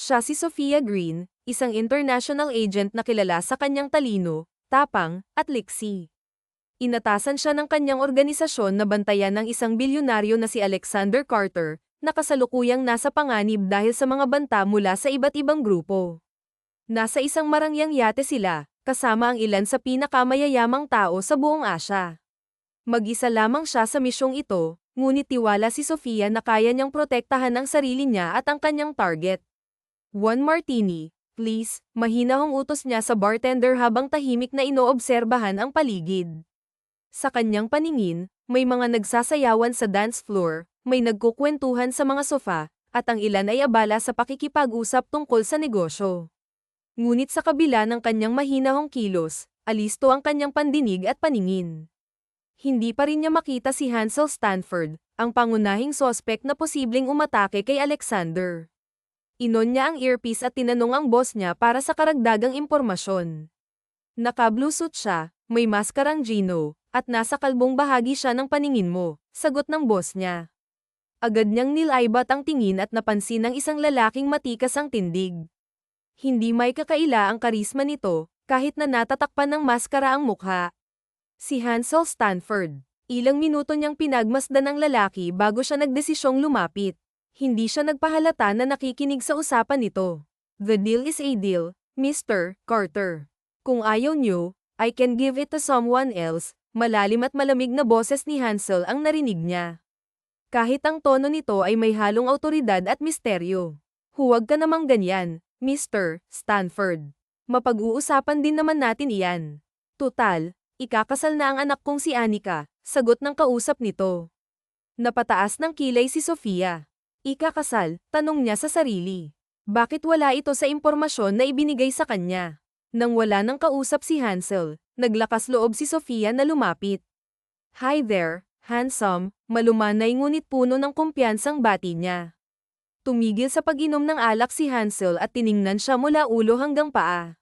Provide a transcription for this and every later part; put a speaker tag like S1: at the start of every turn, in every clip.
S1: Siya si Sophia Green, isang international agent na kilala sa kanyang talino, tapang, at liksi. Inatasan siya ng kanyang organisasyon na bantayan ng isang bilyonaryo na si Alexander Carter, na kasalukuyang nasa panganib dahil sa mga banta mula sa iba't ibang grupo. Nasa isang marangyang yate sila, kasama ang ilan sa pinakamayayamang tao sa buong Asya. Mag-isa lamang siya sa misyong ito, ngunit tiwala si Sofia na kaya niyang protektahan ang sarili niya at ang kanyang target. One martini, please, mahinahong utos niya sa bartender habang tahimik na inoobserbahan ang paligid. Sa kanyang paningin, may mga nagsasayawan sa dance floor, may nagkukwentuhan sa mga sofa, at ang ilan ay abala sa pakikipag-usap tungkol sa negosyo. Ngunit sa kabila ng kanyang mahinahong kilos, alisto ang kanyang pandinig at paningin. Hindi pa rin niya makita si Hansel Stanford, ang pangunahing sospek na posibleng umatake kay Alexander. Inon niya ang earpiece at tinanong ang boss niya para sa karagdagang impormasyon. Naka-blue suit siya, may maskarang Gino, at nasa kalbong bahagi siya ng paningin mo, sagot ng boss niya. Agad niyang nilaibat ang tingin at napansin ng isang lalaking matikas ang tindig. Hindi may kakaila ang karisma nito, kahit na natatakpan ng maskara ang mukha. Si Hansel Stanford. Ilang minuto niyang pinagmasdan ng lalaki bago siya nagdesisyong lumapit. Hindi siya nagpahalata na nakikinig sa usapan nito. The deal is a deal, Mr. Carter. Kung ayaw niyo, I can give it to someone else. Malalim at malamig na boses ni Hansel ang narinig niya. Kahit ang tono nito ay may halong awtoridad at misteryo. Huwag ka namang ganyan, Mr. Stanford. Mapag-uusapan din naman natin iyan. Tutal, ikakasal na ang anak kong si Anika, sagot ng kausap nito. Napataas ng kilay si Sofia. Ikakasal, tanong niya sa sarili. Bakit wala ito sa impormasyon na ibinigay sa kanya? Nang wala ng kausap si Hansel, naglakas loob si Sofia na lumapit. Hi there, handsome, malumanay ngunit puno ng kumpiyansang bati niya. Tumigil sa pag-inom ng alak si Hansel at tiningnan siya mula ulo hanggang paa.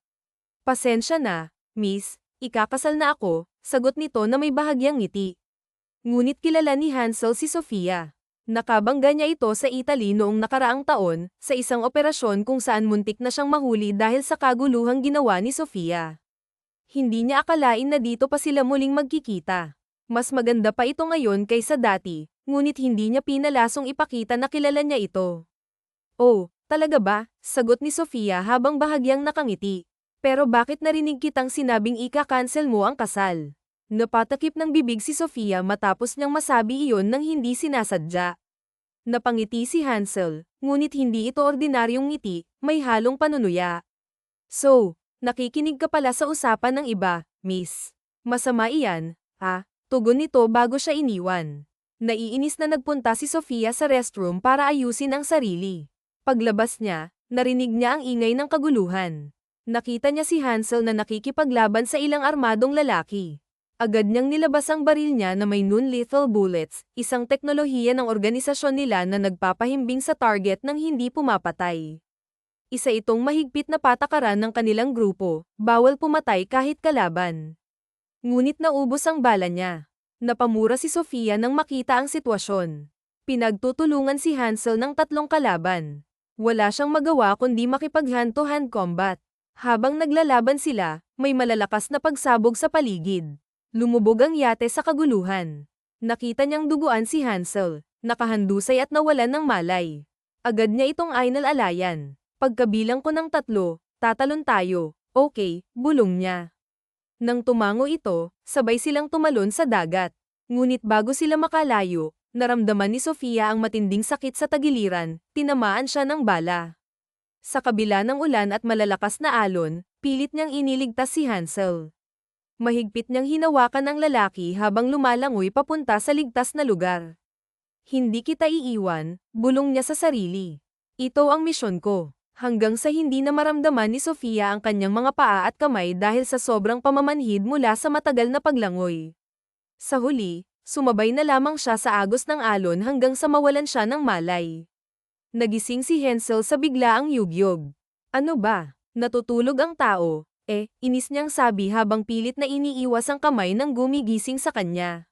S1: Pasensya na, miss, ikakasal na ako, sagot nito na may bahagyang ngiti. Ngunit kilala ni Hansel si Sofia. Nakabangga niya ito sa Italy noong nakaraang taon, sa isang operasyon kung saan muntik na siyang mahuli dahil sa kaguluhang ginawa ni Sofia. Hindi niya akalain na dito pa sila muling magkikita. Mas maganda pa ito ngayon kaysa dati, ngunit hindi niya pinalasong ipakita na kilala niya ito. Oh, talaga ba? Sagot ni Sofia habang bahagyang nakangiti. Pero bakit narinig kitang sinabing ika-cancel mo ang kasal? Napatakip ng bibig si Sofia matapos niyang masabi iyon ng hindi sinasadya. Napangiti si Hansel, ngunit hindi ito ordinaryong ngiti, may halong panunuya. So, nakikinig ka pala sa usapan ng iba, miss. Masama iyan, ha? Tugon nito bago siya iniwan. Naiinis na nagpunta si Sofia sa restroom para ayusin ang sarili. Paglabas niya, narinig niya ang ingay ng kaguluhan. Nakita niya si Hansel na nakikipaglaban sa ilang armadong lalaki. Agad niyang nilabas ang baril niya na may non-lethal bullets, isang teknolohiya ng organisasyon nila na nagpapahimbing sa target ng hindi pumapatay. Isa itong mahigpit na patakaran ng kanilang grupo, bawal pumatay kahit kalaban. Ngunit naubos ang bala niya. Napamura si Sofia nang makita ang sitwasyon. Pinagtutulungan si Hansel ng tatlong kalaban. Wala siyang magawa kundi makipag-hand-to-hand combat. Habang naglalaban sila, may malalakas na pagsabog sa paligid. Lumubog ang yate sa kaguluhan. Nakita niyang duguan si Hansel, nakahandusay at nawalan ng malay. Agad niya itong ainal-alayan. Pagkabilang ko ng 3, tatalon tayo, okay, bulong niya. Nang tumango ito, sabay silang tumalon sa dagat. Ngunit bago sila makalayo, naramdaman ni Sofia ang matinding sakit sa tagiliran, tinamaan siya ng bala. Sa kabila ng ulan at malalakas na alon, pilit niyang iniligtas si Hansel. Mahigpit niyang hinawakan ang lalaki habang lumalangoy papunta sa ligtas na lugar. Hindi kita iiwan, bulong niya sa sarili. Ito ang misyon ko. Hanggang sa hindi na maramdaman ni Sofia ang kanyang mga paa at kamay dahil sa sobrang pamamanhid mula sa matagal na paglangoy. Sa huli, sumabay na lamang siya sa agos ng alon hanggang sa mawalan siya ng malay. Nagising si Hansel sa biglaang yugyog. Ano ba? Natutulog ang tao? Inis niyang sabi habang pilit na iniiwas ang kamay ng gumigising sa kanya.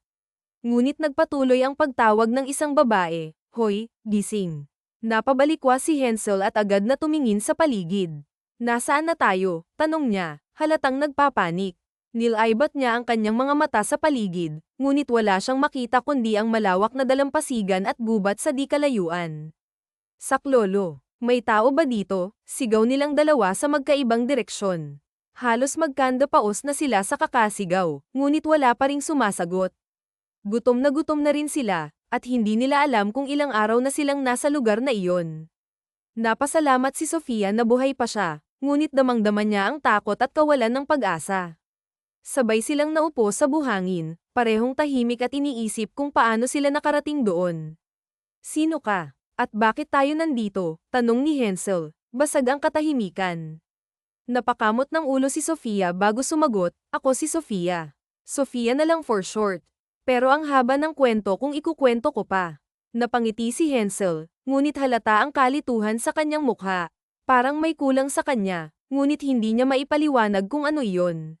S1: Ngunit nagpatuloy ang pagtawag ng isang babae, Hoy, gising. Napabalikwa si Hansel at agad na tumingin sa paligid. Nasaan na tayo? Tanong niya, halatang nagpapanik. Nilaibat niya ang kanyang mga mata sa paligid, ngunit wala siyang makita kundi ang malawak na dalampasigan at gubat sa di kalayuan. Saklolo, may tao ba dito? Sigaw nilang dalawa sa magkaibang direksyon. Halos magkanda-paos na sila sa kakasigaw, ngunit wala pa ring sumasagot. Gutom na rin sila, at hindi nila alam kung ilang araw na silang nasa lugar na iyon. Napasalamat si Sofia na buhay pa siya, ngunit damang-dama niya ang takot at kawalan ng pag-asa. Sabay silang naupo sa buhangin, parehong tahimik at iniisip kung paano sila nakarating doon. Sino ka? At bakit tayo nandito? Tanong ni Hansel, basag ang katahimikan. Napakamot ng ulo si Sofia bago sumagot, ako si Sofia. Sofia na lang for short. Pero ang haba ng kwento kung ikukwento ko pa. Napangiti si Hansel, ngunit halata ang kalituhan sa kanyang mukha. Parang may kulang sa kanya, ngunit hindi niya maipaliwanag kung ano iyon.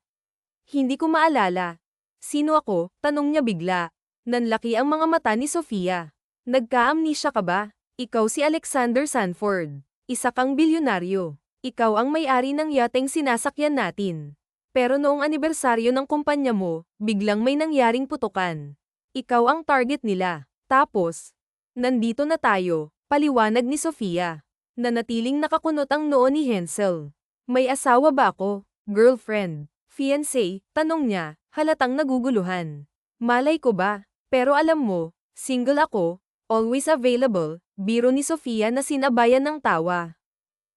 S1: Hindi ko maalala. Sino ako? Tanong niya bigla. Nanlaki ang mga mata ni Sofia. Nagka-amnesia ka ba? Ikaw si Alexander Sanford. Isa kang bilyonaryo. Ikaw ang may-ari ng yateng sinasakyan natin. Pero noong anibersaryo ng kumpanya mo, biglang may nangyaring putukan. Ikaw ang target nila. Tapos, nandito na tayo, paliwanag ni Sofia. Nanatiling nakakunot ang noo ni Hansel. May asawa ba ako? Girlfriend? Fiancé? Tanong niya, halatang naguguluhan. Malay ko ba? Pero alam mo, single ako, always available, biro ni Sofia na sinabayan ng tawa.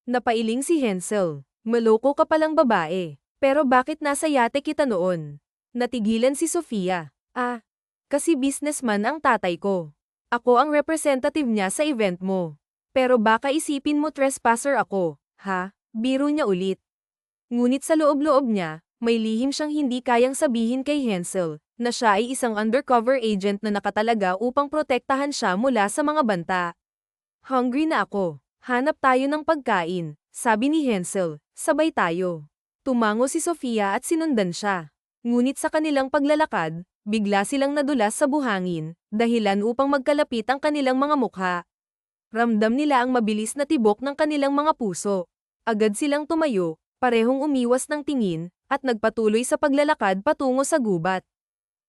S1: Napailing si Hansel. Maloko ka palang babae. Pero bakit nasa yate kita noon? Natigilan si Sofia. Kasi businessman ang tatay ko. Ako ang representative niya sa event mo. Pero baka isipin mo trespasser ako, ha? Biro niya ulit. Ngunit sa loob-loob niya, may lihim siyang hindi kayang sabihin kay Hansel, na siya ay isang undercover agent na nakatalaga upang protektahan siya mula sa mga banta. Hungry na ako. Hanap tayo ng pagkain, sabi ni Hansel, sabay tayo. Tumango si Sofia at sinundan siya. Ngunit sa kanilang paglalakad, bigla silang nadulas sa buhangin, dahilan upang magkalapit ang kanilang mga mukha. Ramdam nila ang mabilis na tibok ng kanilang mga puso. Agad silang tumayo, parehong umiwas ng tingin, at nagpatuloy sa paglalakad patungo sa gubat.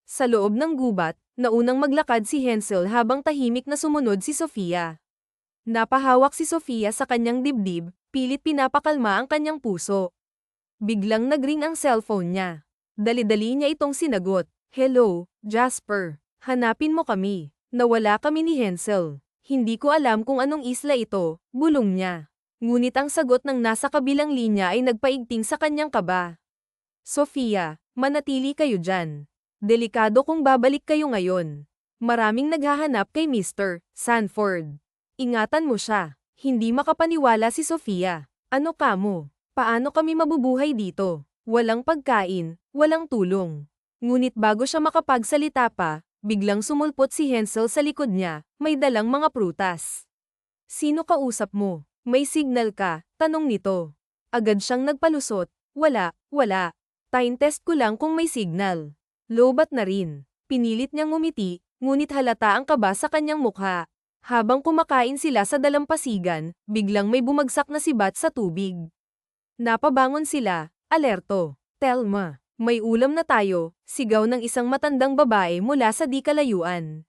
S1: Sa loob ng gubat, naunang maglakad si Hansel habang tahimik na sumunod si Sofia. Napahawak si Sofia sa kanyang dibdib, pilit pinapakalma ang kanyang puso. Biglang nagring ang cellphone niya. Dali-dali niya itong sinagot. Hello, Jasper. Hanapin mo kami. Nawala kami ni Hansel. Hindi ko alam kung anong isla ito, bulong niya. Ngunit ang sagot ng nasa kabilang linya ay nagpaigting sa kanyang kaba. Sofia, manatili kayo dyan. Delikado kung babalik kayo ngayon. Maraming naghahanap kay Mr. Sanford. Ingatan mo siya. Hindi makapaniwala si Sofia. Ano ka mo? Paano kami mabubuhay dito? Walang pagkain, walang tulong. Ngunit bago siya makapagsalita pa, biglang sumulpot si Hansel sa likod niya, may dalang mga prutas. Sino kausap mo? May signal ka? Tanong nito. Agad siyang nagpalusot. Wala. Time test ko lang kung may signal. Lobat na rin. Pinilit niyang ngumiti, ngunit halata ang kaba sa kanyang mukha. Habang kumakain sila sa dalampasigan, biglang may bumagsak na sibat sa tubig. Napabangon sila, alerto. Telma, may ulam na tayo, sigaw ng isang matandang babae mula sa di kalayuan.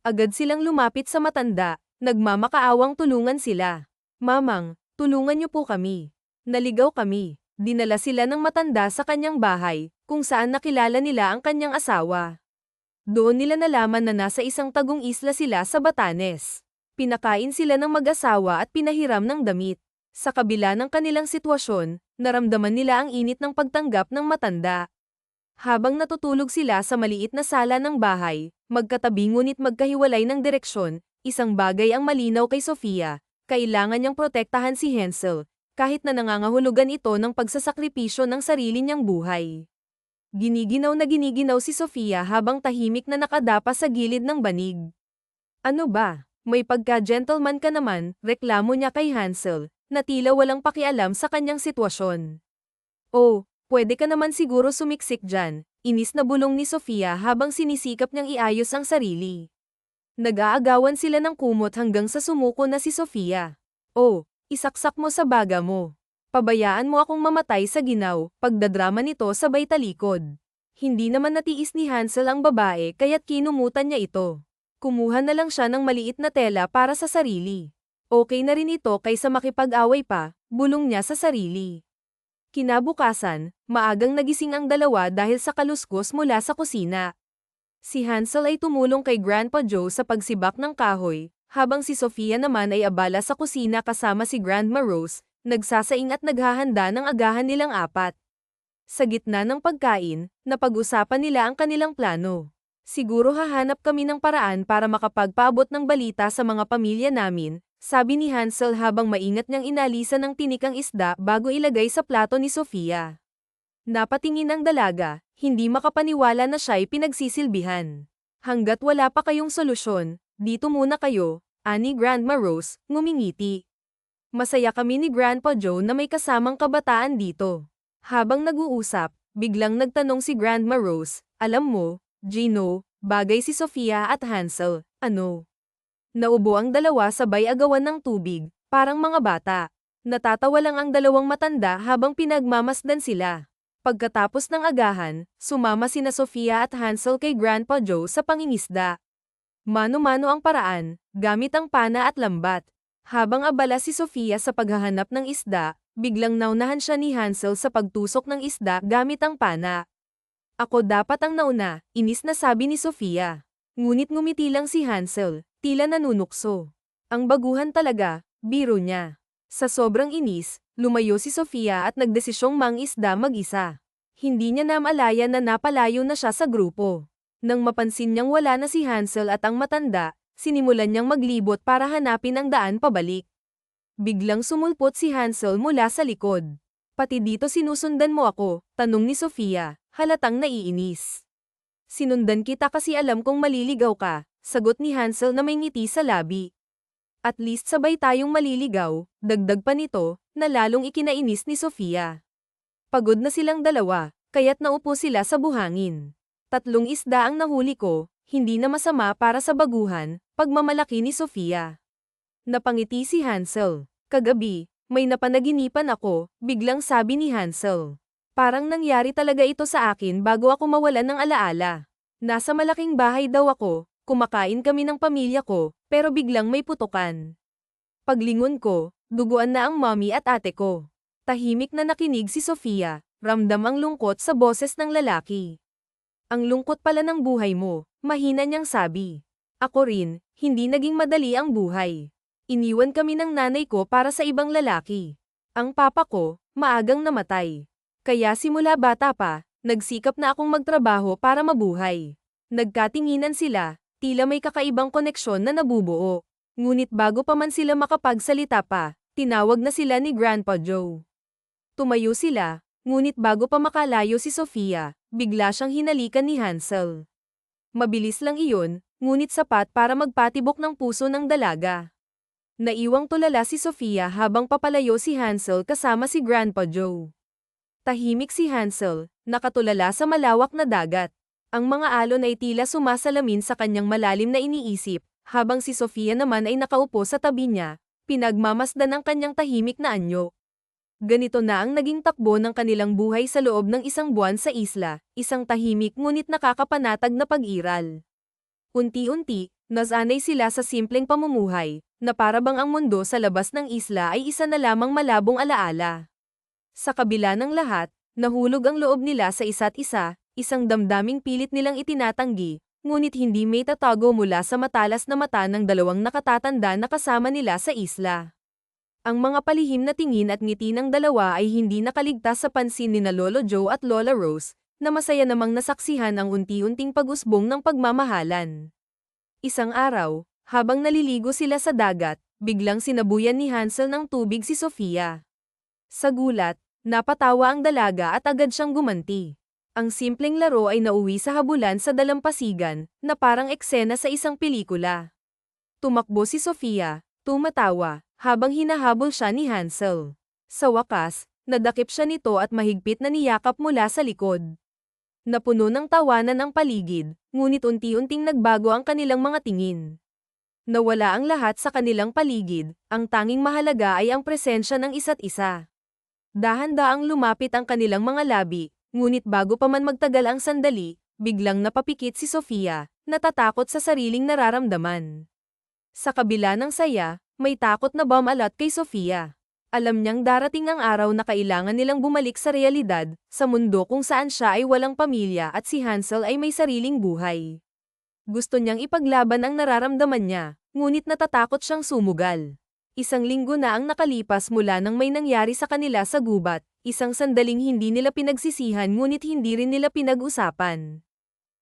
S1: Agad silang lumapit sa matanda, nagmamakaawang tulungan sila. Mamang, tulungan niyo po kami. Naligaw kami. Dinala sila ng matanda sa kanyang bahay, kung saan nakilala nila ang kanyang asawa. Doon nila nalaman na nasa isang tagong isla sila sa Batanes. Pinakain sila ng mag-asawa at pinahiram ng damit. Sa kabila ng kanilang sitwasyon, naramdaman nila ang init ng pagtanggap ng matanda. Habang natutulog sila sa maliit na sala ng bahay, magkatabi ngunit magkahiwalay ng direksyon, isang bagay ang malinaw kay Sofia, kailangan niyang protektahan si Hansel, kahit na nangangahulugan ito ng pagsasakripisyo ng sarili niyang buhay. Giniginaw si Sofia habang tahimik na nakadapa sa gilid ng banig. Ano ba? May pagka-gentleman ka naman, reklamo niya kay Hansel, na tila walang pakialam sa kanyang sitwasyon. Oh, pwede ka naman siguro sumiksik dyan, inis na bulong ni Sofia habang sinisikap niyang iayos ang sarili. Nag-aagawan sila ng kumot hanggang sa sumuko na si Sofia. Oh, isaksak mo sa baga mo. Pabayaan mo akong mamatay sa ginaw, pagdadrama nito sabay talikod. Hindi naman natiis ni Hansel ang babae kaya't kinumutan niya ito. Kumuha na lang siya ng maliit na tela para sa sarili. Okay na rin ito kaysa makipag-away pa, bulong niya sa sarili. Kinabukasan, maagang nagising ang dalawa dahil sa kaluskos mula sa kusina. Si Hansel ay tumulong kay Grandpa Joe sa pagsibak ng kahoy, habang si Sofia naman ay abala sa kusina kasama si Grandma Rose, nagsasaing at naghahanda ng agahan nilang apat. Sa gitna ng pagkain, napag-usapan nila ang kanilang plano. Siguro hahanap kami ng paraan para makapagpaabot ng balita sa mga pamilya namin, sabi ni Hansel habang maingat niyang inalisan ng tinikang isda bago ilagay sa plato ni Sofia. Napatingin ang dalaga, hindi makapaniwala na siya'y pinagsisilbihan. Hanggat wala pa kayong solusyon, dito muna kayo, ani Grandma Rose, ngumingiti. Masaya kami ni Grandpa Joe na may kasamang kabataan dito. Habang nag-uusap, biglang nagtanong si Grandma Rose, alam mo, Gino, bagay si Sofia at Hansel, ano? Naubo ang dalawa sabay agawan ng tubig, parang mga bata. Natatawa lang ang dalawang matanda habang pinagmamasdan sila. Pagkatapos ng agahan, sumama sina Sofia at Hansel kay Grandpa Joe sa pangingisda. Mano-mano ang paraan, gamit ang pana at lambat. Habang abala si Sofia sa paghahanap ng isda, biglang naunahan siya ni Hansel sa pagtusok ng isda gamit ang pana. Ako dapat ang nauna, inis na sabi ni Sofia. Ngunit ngumiti lang si Hansel, tila nanunukso. Ang baguhan talaga, biro niya. Sa sobrang inis, lumayo si Sofia at nagdesisyong mangisda mag-isa. Hindi niya namalayan na napalayo na siya sa grupo. Nang mapansin niyang wala na si Hansel at ang matanda, sinimulan niyang maglibot para hanapin ang daan pabalik. Biglang sumulpot si Hansel mula sa likod. Pati dito sinusundan mo ako, tanong ni Sofia, halatang naiinis. Sinundan kita kasi alam kong maliligaw ka, sagot ni Hansel na may ngiti sa labi. At least sabay tayong maliligaw, dagdag pa nito, na lalong ikinainis ni Sofia. Pagod na silang dalawa, kaya't naupo sila sa buhangin. 3 isda ang nahuli ko, hindi na masama para sa baguhan, pagmamalaki ni Sofia. Napangiti si Hansel. Kagabi, may napanaginipan ako, biglang sabi ni Hansel. Parang nangyari talaga ito sa akin bago ako mawalan ng alaala. Nasa malaking bahay daw ako, kumakain kami ng pamilya ko, pero biglang may putukan. Paglingon ko, duguan na ang mommy at ate ko. Tahimik na nakinig si Sofia, ramdam ang lungkot sa boses ng lalaki. Ang lungkot pala ng buhay mo, mahina niyang sabi. Ako rin, hindi naging madali ang buhay. Iniwan kami ng nanay ko para sa ibang lalaki. Ang papa ko, maagang namatay. Kaya simula bata pa, nagsikap na akong magtrabaho para mabuhay. Nagkatinginan sila, tila may kakaibang koneksyon na nabubuo. Ngunit bago pa man sila makapagsalita pa, tinawag na sila ni Grandpa Joe. Tumayo sila, ngunit bago pa makalayo si Sofia, bigla siyang hinalikan ni Hansel. Mabilis lang iyon, ngunit sapat para magpatibok ng puso ng dalaga. Naiwang tulala si Sofia habang papalayo si Hansel kasama si Grandpa Joe. Tahimik si Hansel, nakatulala sa malawak na dagat. Ang mga alon ay tila sumasalamin sa kanyang malalim na iniisip, habang si Sofia naman ay nakaupo sa tabi niya, pinagmamasdan ang kanyang tahimik na anyo. Ganito na ang naging takbo ng kanilang buhay sa loob ng 1 buwan sa isla, isang tahimik ngunit nakakapanatag na pag-iral. Unti-unti, nasanay sila sa simpleng pamumuhay, na parabang ang mundo sa labas ng isla ay isa na lamang malabong alaala. Sa kabila ng lahat, nahulog ang loob nila sa isa't isa, isang damdaming pilit nilang itinatanggi, ngunit hindi may tatago mula sa matalas na mata ng 2 nakatatanda na kasama nila sa isla. Ang mga palihim na tingin at ngiti ng dalawa ay hindi nakaligtas sa pansin ni na Lolo Joe at Lola Rose, na masaya namang nasaksihan ang unti-unting pag-usbong ng pagmamahalan. Isang araw, habang naliligo sila sa dagat, biglang sinabuyan ni Hansel ng tubig si Sofia. Sa gulat, napatawa ang dalaga at agad siyang gumanti. Ang simpleng laro ay nauwi sa habulan sa dalampasigan, na parang eksena sa isang pelikula. Tumakbo si Sofia, tumatawa, habang hinahabol siya ni Hansel. Sa wakas, nadakip siya nito at mahigpit na niyakap mula sa likod. Napuno ng tawanan ang paligid, ngunit unti-unting nagbago ang kanilang mga tingin. Nawala ang lahat sa kanilang paligid, ang tanging mahalaga ay ang presensya ng isa't isa. Dahan-daang lumapit ang kanilang mga labi, ngunit bago pa man magtagal ang sandali, biglang napapikit si Sofia, natatakot sa sariling nararamdaman. Sa kabila ng saya, may takot na bumalat kay Sofia. Alam niyang darating ang araw na kailangan nilang bumalik sa realidad, sa mundo kung saan siya ay walang pamilya at si Hansel ay may sariling buhay. Gusto niyang ipaglaban ang nararamdaman niya, ngunit natatakot siyang sumugal. Isang linggo na ang nakalipas mula nang may nangyari sa kanila sa gubat, isang sandaling hindi nila pinagsisihan ngunit hindi rin nila pinag-usapan.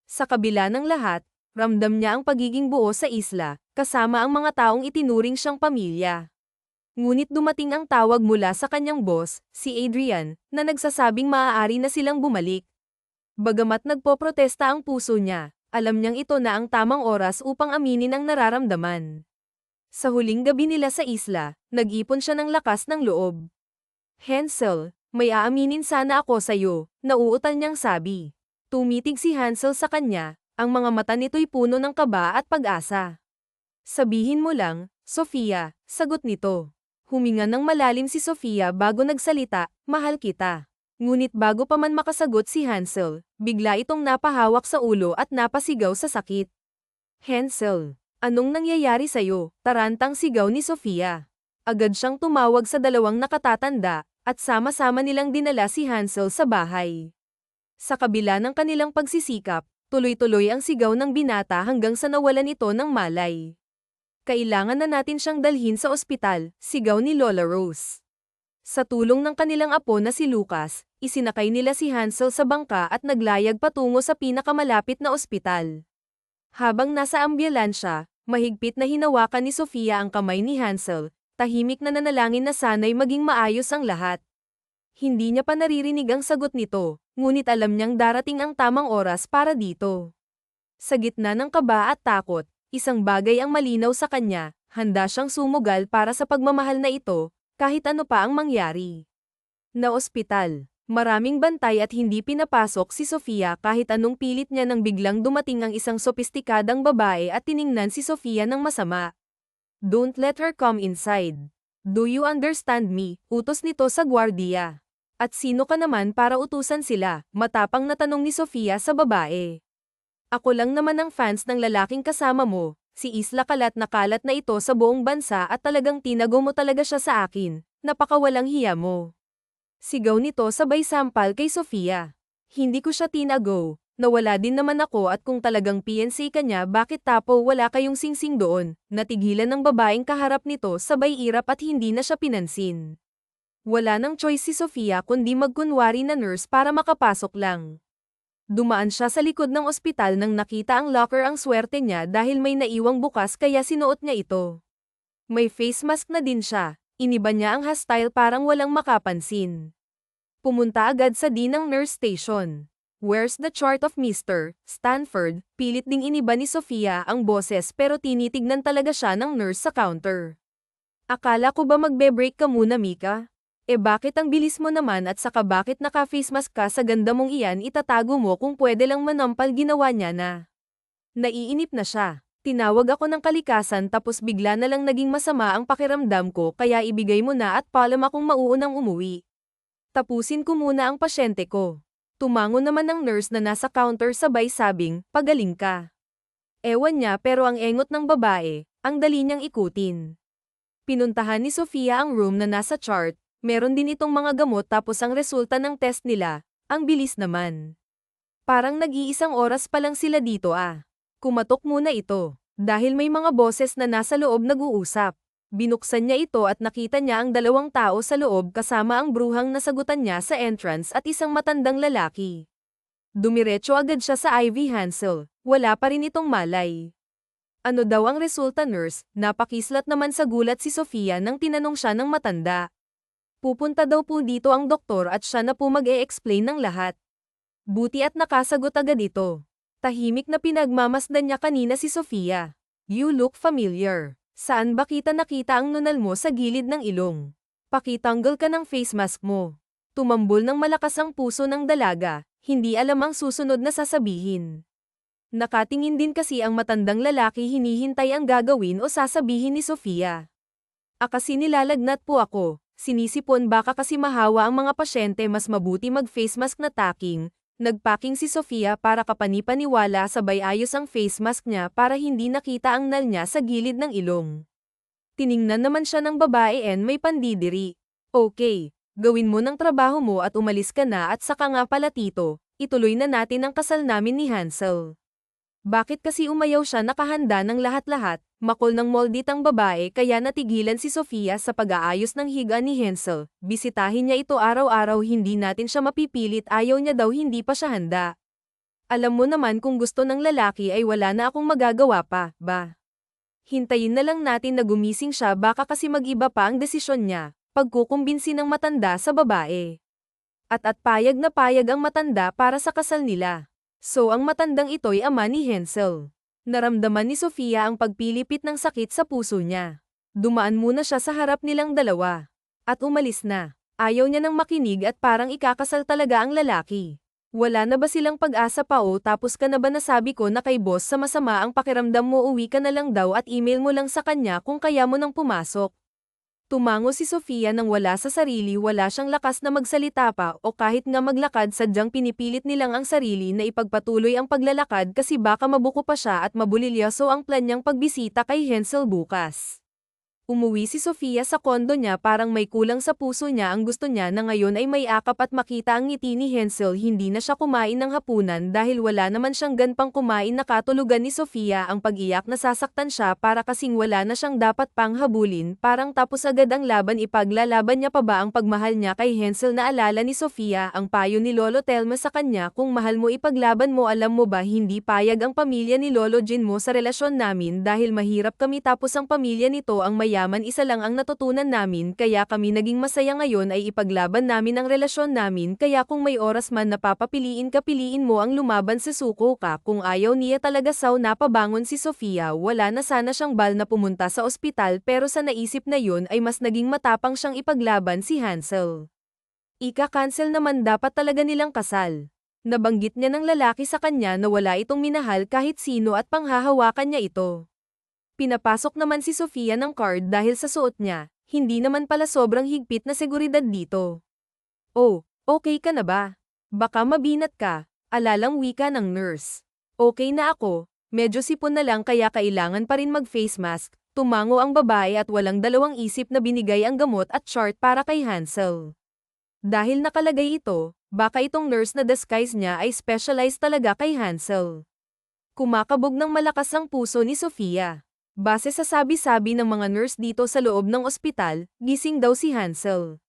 S1: Sa kabila ng lahat, ramdam niya ang pagiging buo sa isla, kasama ang mga taong itinuring siyang pamilya. Ngunit dumating ang tawag mula sa kanyang boss, si Adrian, na nagsasabing maaari na silang bumalik. Bagamat nagpoprotesta ang puso niya, alam niyang ito na ang tamang oras upang aminin ang nararamdaman. Sa huling gabi nila sa isla, nag-ipon siya ng lakas ng loob. Hansel, may aaminin sana ako sa'yo, nauutal niyang sabi. Tumitig si Hansel sa kanya, ang mga mata nito'y puno ng kaba at pag-asa. Sabihin mo lang, Sofia, sagot nito. Huminga ng malalim si Sofia bago nagsalita, mahal kita. Ngunit bago pa man makasagot si Hansel, bigla itong napahawak sa ulo at napasigaw sa sakit. Hansel, anong nangyayari sa'yo? Tarantang sigaw ni Sofia. Agad siyang tumawag sa dalawang nakatatanda, at sama-sama nilang dinala si Hansel sa bahay. Sa kabila ng kanilang pagsisikap, tuloy-tuloy ang sigaw ng binata hanggang sa nawalan ito ng malay. Kailangan na natin siyang dalhin sa ospital, sigaw ni Lola Rose. Sa tulong ng kanilang apo na si Lucas, isinakay nila si Hansel sa bangka at naglayag patungo sa pinakamalapit na ospital. Habang nasa ambulansya, mahigpit na hinawakan ni Sofia ang kamay ni Hansel, tahimik na nanalangin na sana'y maging maayos ang lahat. Hindi niya pa naririnig ang sagot nito, ngunit alam niyang darating ang tamang oras para dito. Sa gitna ng kaba at takot, isang bagay ang malinaw sa kanya, handa siyang sumugal para sa pagmamahal na ito, kahit ano pa ang mangyari. Na ospital, maraming bantay at hindi pinapasok si Sofia kahit anong pilit niya nang biglang dumating ang isang sopistikadang babae at tiningnan si Sofia ng masama. Don't let her come inside. Do you understand me? Utos nito sa gwardiya. At sino ka naman para utusan sila? Matapang na tanong ni Sofia sa babae. Ako lang naman ang fans ng lalaking kasama mo, si Isla kalat na ito sa buong bansa at talagang tinago mo talaga siya sa akin, napakawalang hiya mo. Sigaw nito sabay sampal kay Sofia. Hindi ko siya tinago, nawala din naman ako at kung talagang PNC ka niya bakit tapo wala kayong singsing doon, natigilan ng babaeng kaharap nito sabay irap at hindi na siya pinansin. Wala nang choice si Sofia kundi magkunwari na nurse para makapasok lang. Dumaan siya sa likod ng ospital nang nakita ang locker ang swerte niya dahil may naiwang bukas kaya sinuot niya ito. May face mask na din siya, iniba niya ang hairstyle parang walang makapansin. Pumunta agad sa ng nurse station. Where's the chart of Mr. Stanford? Pilit ding iniba ni Sofia ang boses pero tinitignan talaga siya ng nurse sa counter. Akala ko ba magbe-break ka muna Mika? Bakit ang bilis mo naman at saka bakit naka-face mask ka sa ganda mong iyan itatago mo kung pwede lang manampal ginawa niya na. Naiinip na siya. Tinawag ako ng kalikasan tapos bigla na lang naging masama ang pakiramdam ko kaya ibigay mo na at paalam akong mauunang umuwi. Tapusin ko muna ang pasyente ko. Tumango naman ang nurse na nasa counter sabay sabing, pagaling ka. Ewan niya pero ang engot ng babae, ang dali niyang ikutin. Pinuntahan ni Sofia ang room na nasa chart. Meron din itong mga gamot tapos ang resulta ng test nila, ang bilis naman. Parang nag-iisang oras pa lang sila dito Kumatok muna ito, dahil may mga boses na nasa loob nag-uusap. Binuksan niya ito at nakita niya ang dalawang tao sa loob kasama ang bruhang nasagutan niya sa entrance at isang matandang lalaki. Dumiretso agad siya sa Ivy Hansel, wala pa rin itong malay. Ano daw ang resulta nurse? Napakislat naman sa gulat si Sofia nang tinanong siya ng matanda. Pupunta daw po dito ang doktor at siya na po mag-e-explain ng lahat. Buti at nakasagot agad ito. Tahimik na pinagmamasdan niya kanina si Sofia. You look familiar. Saan ba kita nakita ang nunal mo sa gilid ng ilong? Pakitanggal ka ng face mask mo. Tumambol ng malakas ang puso ng dalaga, hindi alam ang susunod na sasabihin. Nakatingin din kasi ang matandang lalaki, hinihintay ang gagawin o sasabihin ni Sofia. Kasi nilalagnat po ako. Sinisipon baka kasi mahawa ang mga pasyente, mas mabuti mag-face mask na taking. Nagpacking si Sofia para kapanipaniwala, sabay ayos ang face mask niya para hindi nakita ang nal niya sa gilid ng ilong. Tiningnan naman siya ng babae and may pandidiri. Okay, gawin mo ng trabaho mo at umalis ka na, at saka nga pala tito, ituloy na natin ang kasal namin ni Hansel. Bakit kasi umayaw siya? Nakahanda ng lahat-lahat, makol ng moldit ang babae, kaya natigilan si Sofia sa pag-aayos ng higa ni Hansel. Bisitahin niya ito araw-araw, hindi natin siya mapipilit, ayaw niya daw, hindi pa siya handa. Alam mo naman kung gusto ng lalaki ay wala na akong magagawa pa, ba? Hintayin na lang natin na gumising siya, baka kasi mag-iba pa ang desisyon niya, pagkukumbinsi ng matanda sa babae. At payag na payag ang matanda para sa kasal nila. So ang matandang ito'y ama ni Hansel. Naramdaman ni Sofia ang pagpilipit ng sakit sa puso niya. Dumaan muna siya sa harap nilang dalawa. At umalis na. Ayaw niya nang makinig at parang ikakasal talaga ang lalaki. Wala na ba silang pag-asa pa? O tapos ka na ba? Nasabi ko na kay boss sa masama ang pakiramdam mo, uwi ka na lang daw at email mo lang sa kanya kung kaya mo nang pumasok. Tumango si Sofia nang wala sa sarili, wala siyang lakas na magsalita pa o kahit nga maglakad, sadyang pinipilit nilang ang sarili na ipagpatuloy ang paglalakad kasi baka mabuko pa siya at mabulilyoso ang plan niyang pagbisita kay Hansel bukas. Umuwi si Sofia sa kondo niya, parang may kulang sa puso niya. Ang gusto niya na ngayon ay may akap at makita ang ngiti ni Hansel. Hindi na siya kumain ng hapunan dahil wala naman siyang ganpang kumain. Nakatulugan ni Sofia ang pag-iyak, nasasaktan siya para kasing wala na siyang dapat pang habulin. Parang tapos agad ang laban, ipaglalaban niya pa ba ang pagmahal niya kay Hansel? Naalala ni Sofia ang payo ni Lolo Telma sa kanya, kung mahal mo ipaglaban mo. Alam mo ba, hindi payag ang pamilya ni Lolo Jin mo sa relasyon namin dahil mahirap kami, tapos ang pamilya nito ang mayaman. Isa lang ang natutunan namin, kaya kami naging masaya ngayon ay ipaglaban namin ang relasyon namin. Kaya kung may oras man na papapiliin ka, piliin mo ang lumaban, sa suko ka. Kung ayaw niya talaga napabangon si Sofia. Wala na sana siyang bal na pumunta sa ospital, pero sa naisip na yun ay mas naging matapang siyang ipaglaban si Hansel. Ika-cancel naman dapat talaga nilang kasal. Nabanggit niya ng lalaki sa kanya na wala itong minahal kahit sino at panghahawakan niya ito. Pinapasok naman si Sofia ng card dahil sa suot niya, hindi naman pala sobrang higpit na seguridad dito. Oh, okay ka na ba? Baka mabinat ka, alalang wika ng nurse. Okay na ako, medyo sipon na lang kaya kailangan pa rin mag-face mask. Tumango ang babae at walang dalawang isip na binigay ang gamot at chart para kay Hansel. Dahil nakalagay ito, baka itong nurse na disguise niya ay specialized talaga kay Hansel. Kumakabog ng malakas ang puso ni Sofia. Base sa sabi-sabi ng mga nurse dito sa loob ng ospital, gising daw si Hansel.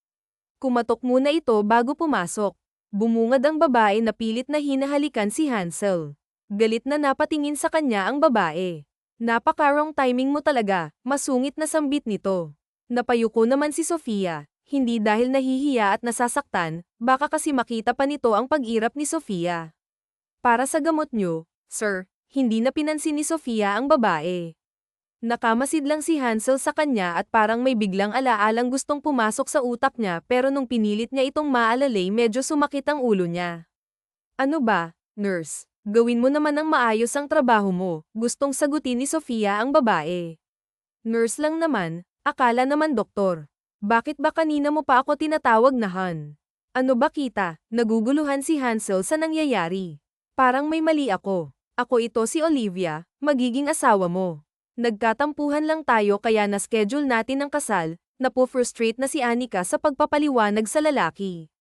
S1: Kumatok muna ito bago pumasok. Bumungad ang babae na pilit na hinahalikan si Hansel. Galit na napatingin sa kanya ang babae. Napaka-wrong timing mo talaga, masungit na sambit nito. Napayuko naman si Sofia, hindi dahil nahihiya at nasasaktan, baka kasi makita pa nito ang pag-irap ni Sofia. Para sa gamot niyo, sir, hindi na pinansin ni Sofia ang babae. Nakamasid lang si Hansel sa kanya at parang may biglang alaalang gustong pumasok sa utak niya, pero nung pinilit niya itong maalalay, medyo sumakit ang ulo niya. Ano ba, nurse? Gawin mo naman ang maayos ang trabaho mo, gustong sagutin ni Sofia ang babae. Nurse lang naman, akala naman doktor. Bakit ba kanina mo pa ako tinatawag na Han? Ano ba kita? Naguguluhan si Hansel sa nangyayari. Parang may mali ako. Ako ito si Olivia, magiging asawa mo. Nagkatampuhan lang tayo kaya na-schedule natin ang kasal. Napo-frustrate na si Anika sa pagpapaliwanag sa lalaki.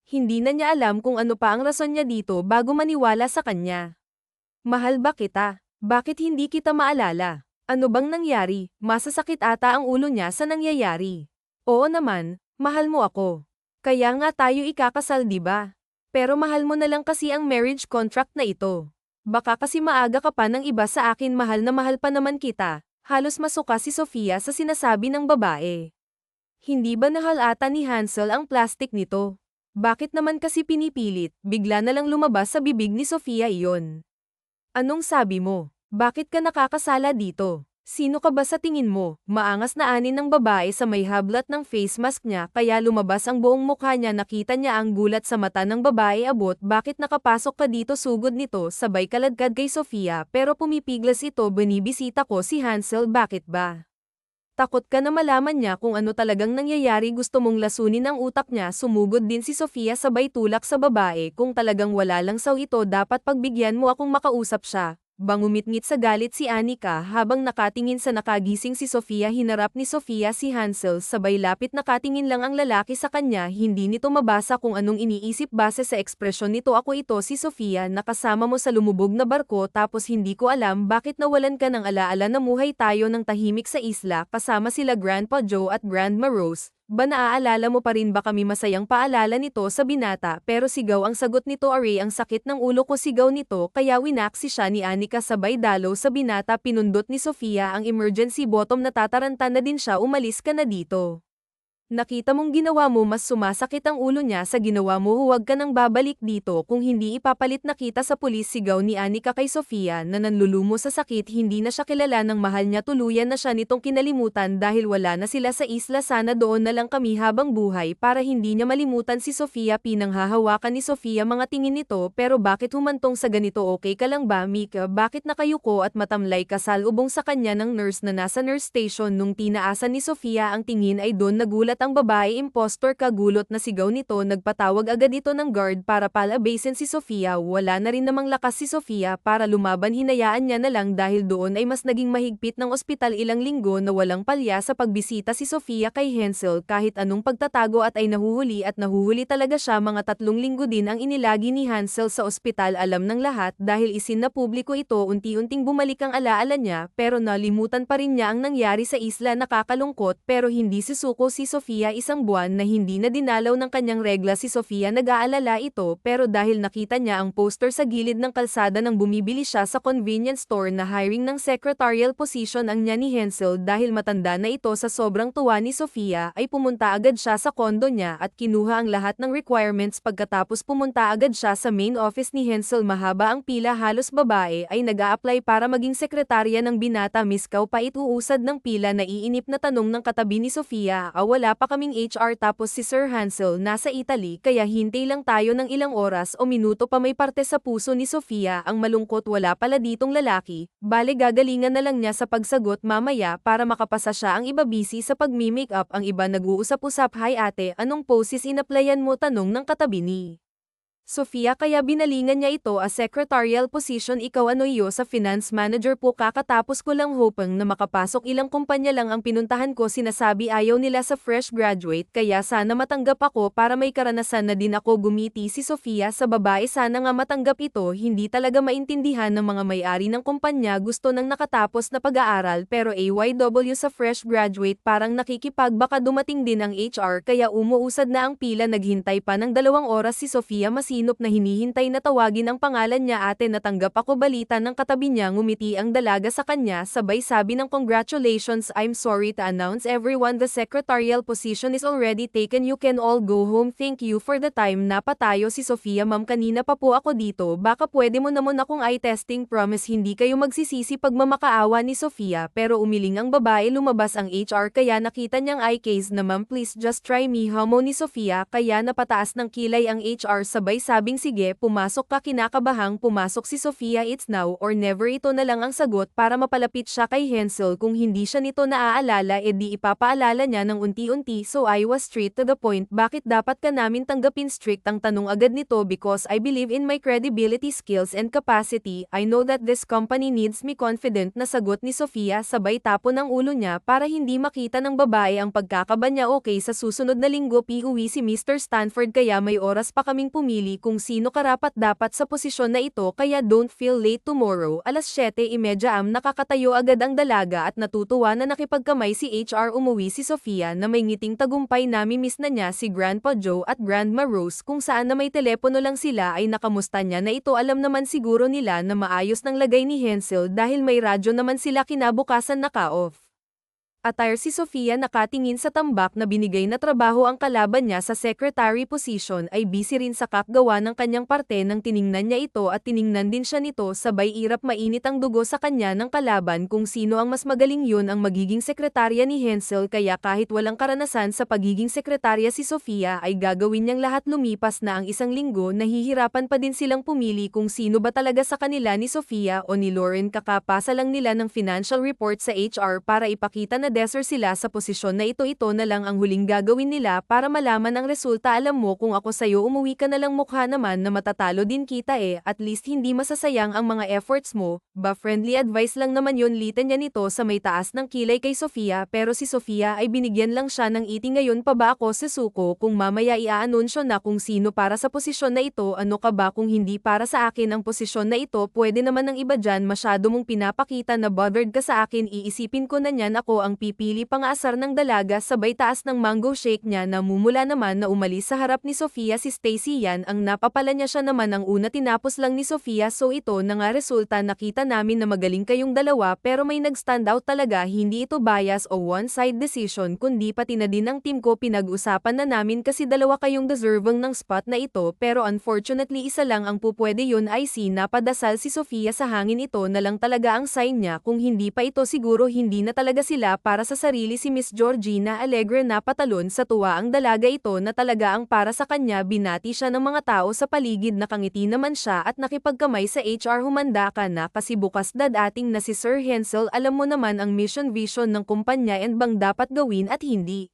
S1: Hindi na niya alam kung ano pa ang rason niya dito bago maniwala sa kanya. Mahal ba kita? Bakit hindi kita maalala? Ano bang nangyari? Masasakit ata ang ulo niya sa nangyayari. Oo naman, mahal mo ako. Kaya nga tayo ikakasal, di ba? Pero mahal mo na lang kasi ang marriage contract na ito. Baka kasi maaga ka pa ng iba sa akin, mahal na mahal pa naman kita. Halos masuka si Sofia sa sinasabi ng babae. Hindi ba nahal ata ni Hansel ang plastic nito? Bakit naman kasi pinipilit? Bigla na lang lumabas sa bibig ni Sofia iyon. Anong sabi mo? Bakit ka nakakasala dito? Sino ka ba sa tingin mo? Maangas na anin ng babae sa may hablat ng face mask niya kaya lumabas ang buong mukha niya nakita niya ang gulat sa mata ng babae abot bakit nakapasok ka dito sugod nito sabay kaladkad kay Sofia pero pumipiglas ito binibisita ko si Hansel bakit ba? Takot ka na malaman niya kung ano talagang nangyayari gusto mong lasunin ang utak niya sumugod din si Sofia sabay tulak sa babae kung talagang wala lang saw ito dapat pagbigyan mo akong makausap siya. Bangumitngit sa galit si Anika habang nakatingin sa nakagising si Sofia hinarap ni Sofia si Hansel sabay lapit nakatingin lang ang lalaki sa kanya hindi nito mabasa kung anong iniisip base sa ekspresyon nito ako ito si Sofia nakasama mo sa lumubog na barko tapos hindi ko alam bakit nawalan ka ng alaala na muhay tayo ng tahimik sa isla kasama sila Grandpa Joe at Grandma Rose. Ba naaalala mo pa rin ba kami masayang paalala nito sa binata pero sigaw ang sagot nito aray ang sakit ng ulo ko sigaw nito kaya winaksi siya ni Anika sabay dalaw sa binata pinundot ni Sofia ang emergency bottom natataranta na din siya umalis ka na dito. Nakita mong ginawa mo mas sumasakit ang ulo niya sa ginawa mo huwag ka nang babalik dito kung hindi ipapalit na kita sa pulis sigaw ni Anika kay Sofia na nanlulumo sa sakit hindi na siya kilala ng mahal niya tuluyan na siya nitong kinalimutan dahil wala na sila sa isla sana doon na lang kami habang buhay para hindi niya malimutan si Sofia pinanghahawakan ni Sofia mga tingin nito pero bakit humantong sa ganito okay ka lang ba Mika bakit nakayuko at matamlay ka salubong sa kanya ng nurse na nasa nurse station nung tinaasan ni Sofia ang tingin ay doon nagulat ang babae impostor kagulot na sigaw nito nagpatawag agad ito ng guard para palabasin si Sofia wala na rin namang lakas si Sofia para lumaban hinayaan niya na lang dahil doon ay mas naging mahigpit ng ospital ilang linggo na walang palya sa pagbisita si Sofia kay Hansel kahit anong pagtatago at ay nahuhuli talaga siya mga 3 linggo din ang inilagi ni Hansel sa ospital alam ng lahat dahil isin na publiko ito unti-unting bumalik ang alaala niya pero nalimutan pa rin niya ang nangyari sa isla nakakalungkot pero hindi susuko si Sofia isang buwan na hindi na dinalaw ng kanyang regla si Sofia nag-aalala ito pero dahil nakita niya ang poster sa gilid ng kalsada nang bumibili siya sa convenience store na hiring ng secretarial position ang niya ni Hansel dahil matanda na ito sa sobrang tuwa ni Sofia ay pumunta agad siya sa kondo niya at kinuha ang lahat ng requirements pagkatapos pumunta agad siya sa main office ni Hansel mahaba ang pila halos babae ay nag-a-apply para maging sekretarya ng binata miskaw pa ituusad ng pila na iinip na tanong ng katabi ni Sofia wala pa kaming HR tapos si Sir Hansel nasa Italy kaya hintay lang tayo ng ilang oras o minuto pa may parte sa puso ni Sofia ang malungkot wala pala ditong lalaki, bale gagalingan na lang niya sa pagsagot mamaya para makapasa siya ang iba busy sa pagmi-make up ang iba nag-uusap-usap hi ate anong poses inaplayan mo tanong ng katabi ni Sofia kaya binalingan niya ito as secretarial position ikaw ano iyo sa finance manager po kakatapos ko lang hoping na makapasok ilang kumpanya lang ang pinuntahan ko sinasabi ayaw nila sa fresh graduate kaya sana matanggap ako para may karanasan na din ako gumiti si Sofia sa babae sana nga matanggap ito hindi talaga maintindihan ng mga may-ari ng kumpanya gusto ng nakatapos na pag-aaral pero AYW sa fresh graduate parang nakikipag baka dumating din ang HR kaya umuusad na ang pila naghintay pa ng 2 oras si Sofia masinop na hinihintay na tawagin ang pangalan niya ate natanggap ako balita ng katabi niya ngumiti ang dalaga sa kanya sabay sabi ng congratulations I'm sorry to announce everyone the secretarial position is already taken you can all go home thank you for the time napatayo si Sofia ma'am kanina pa po ako dito baka pwede mo naman akong eye testing promise hindi kayo magsisisi pag mamakaawa ni Sofia pero umiling ang babae lumabas ang HR kaya nakita niyang eye case na ma'am please just try me hamo ni Sofia kaya napataas ng kilay ang HR sabay sabing sige pumasok ka kinakabahang pumasok si Sofia it's now or never ito na lang ang sagot para mapalapit siya kay Hansel kung hindi siya nito naaalala edi ipapaalala niya ng unti-unti so I was straight to the point bakit dapat ka namin tanggapin strict ang tanong agad nito because I believe in my credibility skills and capacity I know that this company needs me confident na sagot ni Sofia sabay tapon ang ulo niya para hindi makita ng babae ang pagkakaba niya okay sa susunod na linggo piuwi si Mr. Stanford kaya may oras pa kaming pumili kung sino karapat dapat sa posisyon na ito kaya don't feel late tomorrow alas 7:30 nakakatayo agad ang dalaga at natutuwa na nakipagkamay si HR umuwi si Sofia na may ngiting tagumpay nami-miss na niya si Grandpa Joe at Grandma Rose kung saan na may telepono lang sila ay nakamusta niya na ito alam naman siguro nila na maayos ng lagay ni Hansel dahil may radyo naman sila kinabukasan naka-off. Attire si Sofia nakatingin sa tambak na binigay na trabaho ang kalaban niya sa secretary position ay busy rin sa kakgawa ng kanyang parte nang tiningnan niya ito at tiningnan din siya nito sabay irap mainit ang dugo sa kanya ng kalaban kung sino ang mas magaling yun ang magiging sekretarya ni Hensel kaya kahit walang karanasan sa pagiging sekretarya si Sofia ay gagawin niyang lahat lumipas na ang isang linggo nahihirapan pa din silang pumili kung sino ba talaga sa kanila ni Sofia o ni Lauren kakapasa lang nila ng financial report sa HR para ipakita na deser sila sa posisyon na ito na lang ang huling gagawin nila para malaman ang resulta alam mo kung ako sayo umuwi ka na lang mukha naman na matatalo din kita at least hindi masasayang ang mga efforts mo, ba friendly advice lang naman yun litan niya nito sa may taas ng kilay kay Sofia pero si Sofia ay binigyan lang siya ng iti ngayon pa ba ako susuko kung mamaya iaanunsyo na kung sino para sa posisyon na ito ano ka ba kung hindi para sa akin ang posisyon na ito pwede naman ng iba dyan masyado mong pinapakita na bothered ka sa akin iisipin ko na niyan ako ang pipili pangasar ng dalaga sabay taas ng mango shake niya na mumula naman na umalis sa harap ni Sofia si Stacy yan ang napapala niya siya naman ang una tinapos lang ni Sofia so ito na nga resulta nakita namin na magaling kayong dalawa pero may nag-stand out talaga hindi ito bias o one-side decision kundi pati na din ang team ko pinag-usapan na namin kasi dalawa kayong deserving ng spot na ito pero unfortunately isa lang ang pupwede yun ay si napadasal si Sofia sa hangin ito na lang talaga ang sign niya kung hindi pa ito siguro hindi na talaga sila para sa sarili si Miss Georgina Alegre na patalon sa tuwa ang dalaga ito na talaga ang para sa kanya binati siya ng mga tao sa paligid nakangiti naman siya at nakipagkamay sa HR humanda ka na kasi bukas dadating na si Sir Hensel alam mo naman ang mission vision ng kumpanya and bang dapat gawin at hindi.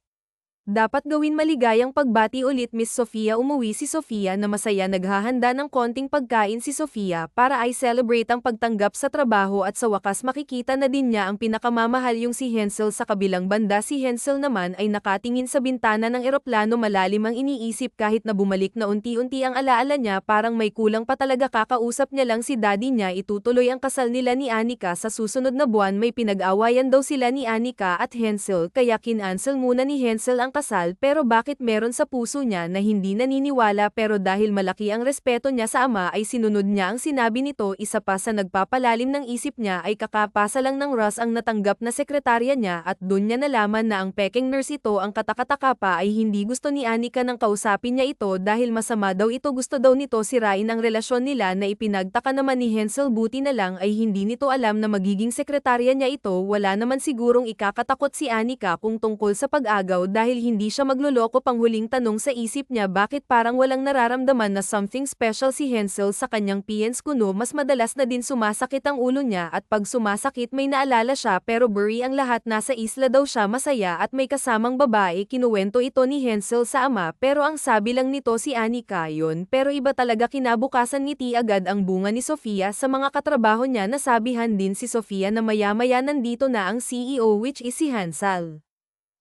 S1: Dapat gawin maligayang pagbati ulit Miss Sofia umuwi si Sofia na masaya naghahanda ng konting pagkain si Sofia para ay celebrate ang pagtanggap sa trabaho at sa wakas makikita na din niya ang pinakamamahal yung si Hensel sa kabilang banda si Hensel naman ay nakatingin sa bintana ng eroplano malalim ang iniisip kahit na bumalik na unti-unti ang alaala niya parang may kulang pa talaga kakausap niya lang si daddy niya itutuloy ang kasal nila ni Anika sa susunod na buwan may pinag-awayan daw sila ni Anika at Hensel kaya kinansel muna ni Hensel ang kasal pero bakit meron sa puso niya na hindi naniniwala pero dahil malaki ang respeto niya sa ama ay sinunod niya ang sinabi nito isa pa sa nagpapalalim ng isip niya ay kakapasa lang ng Ross ang natanggap na sekretarya niya at doon niya nalaman na ang peking nurse ito ang katakataka pa ay hindi gusto ni Anika nang kausapin niya ito dahil masama daw ito gusto daw nito sirain ang relasyon nila na ipinagtaka naman ni Hensel buti na lang ay hindi nito alam na magiging sekretarya niya ito wala naman sigurong ikakatakot si Anika kung tungkol sa pag-agaw dahil hindi siya magluloko panghuling tanong sa isip niya bakit parang walang nararamdaman na something special si Hensel sa kanyang PNs kuno mas madalas na din sumasakit ang ulo niya at pag sumasakit may naalala siya pero bury ang lahat nasa isla daw siya masaya at may kasamang babae kinuwento ito ni Hensel sa ama pero ang sabi lang nito si Anika yun pero iba talaga kinabukasan ngiti agad ang bunga ni Sofia sa mga katrabaho niya nasabihan din si Sofia na maya-maya nandito na ang CEO which is si Hansel.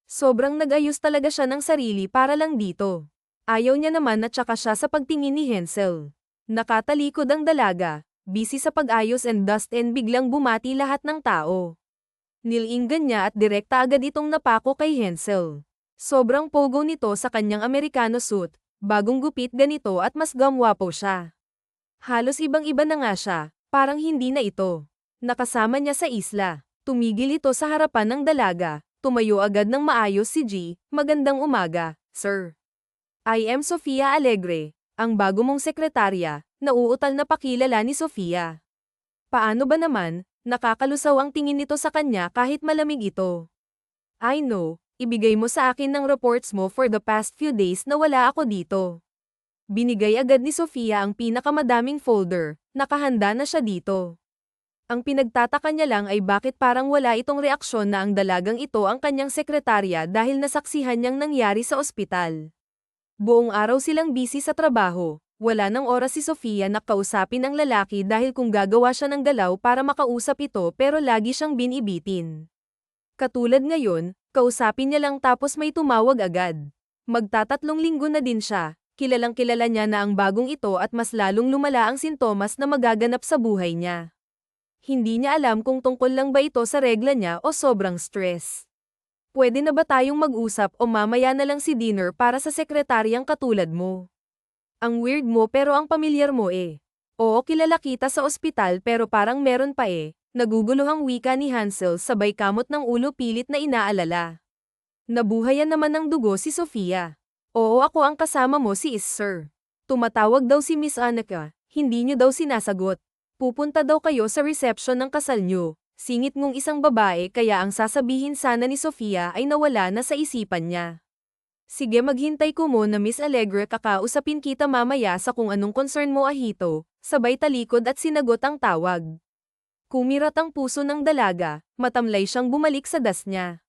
S1: Sobrang nag-ayos talaga siya ng sarili para lang dito. Ayaw niya naman at saka siya sa pagtingin ni Hensel. Nakatalikod ang dalaga, busy sa pag-ayos and dust and biglang bumati lahat ng tao. Nilinggan niya at direkta agad itong napako kay Hensel. Sobrang pogo nito sa kanyang Americano suit, bagong gupit ganito at mas gamwapo siya. Halos ibang-iba na nga siya, parang hindi na ito. Nakasama niya sa isla, tumigil ito sa harapan ng dalaga. Tumayo agad ng maayos si G, magandang umaga, sir. I am Sofia Alegre, ang bago mong sekretarya, nauutal na pakilala ni Sofia. Paano ba naman, nakakalusaw ang tingin nito sa kanya kahit malamig ito. I know, ibigay mo sa akin ng reports mo for the past few days na wala ako dito. Binigay agad ni Sofia ang pinakamadaming folder, nakahanda na siya dito. Ang pinagtataka niya lang ay bakit parang wala itong reaksyon na ang dalagang ito ang kanyang sekretarya dahil nasaksihan niyang nangyari sa ospital. Buong araw silang busy sa trabaho, wala nang oras si Sofia na kausapin ang lalaki dahil kung gagawa siya ng galaw para makausap ito pero lagi siyang binibitin. Katulad ngayon, kausapin niya lang tapos may tumawag agad. Magtatatlong linggo na din siya, kilalang kilala niya na ang bagong ito at mas lalong lumala ang sintomas na magaganap sa buhay niya. Hindi niya alam kung tungkol lang ba ito sa regla niya o sobrang stress. Pwede na ba tayong mag-usap o mamaya na lang si dinner para sa sekretaryang katulad mo? Ang weird mo pero ang pamilyar mo Oo, kilala kita sa ospital pero parang meron pa Naguguluhang wika ni Hansel sabay kamot ng ulo pilit na inaalala. Nabuhayan naman ng dugo si Sofia. Oo, ako ang kasama mo, si Sir. Tumatawag daw si Miss Annika, hindi niyo daw sinasagot. Pupunta daw kayo sa reception ng kasal niyo. Singit ngong isang babae, kaya ang sasabihin sana ni Sofia ay nawala na sa isipan niya. Sige, maghintay ko mo na Miss Alegre, kakausapin kita mamaya sa kung anong concern mo, ahito. Sabay talikod at sinagot ang tawag. Kumirat ang puso ng dalaga, matamlay siyang bumalik sa das niya.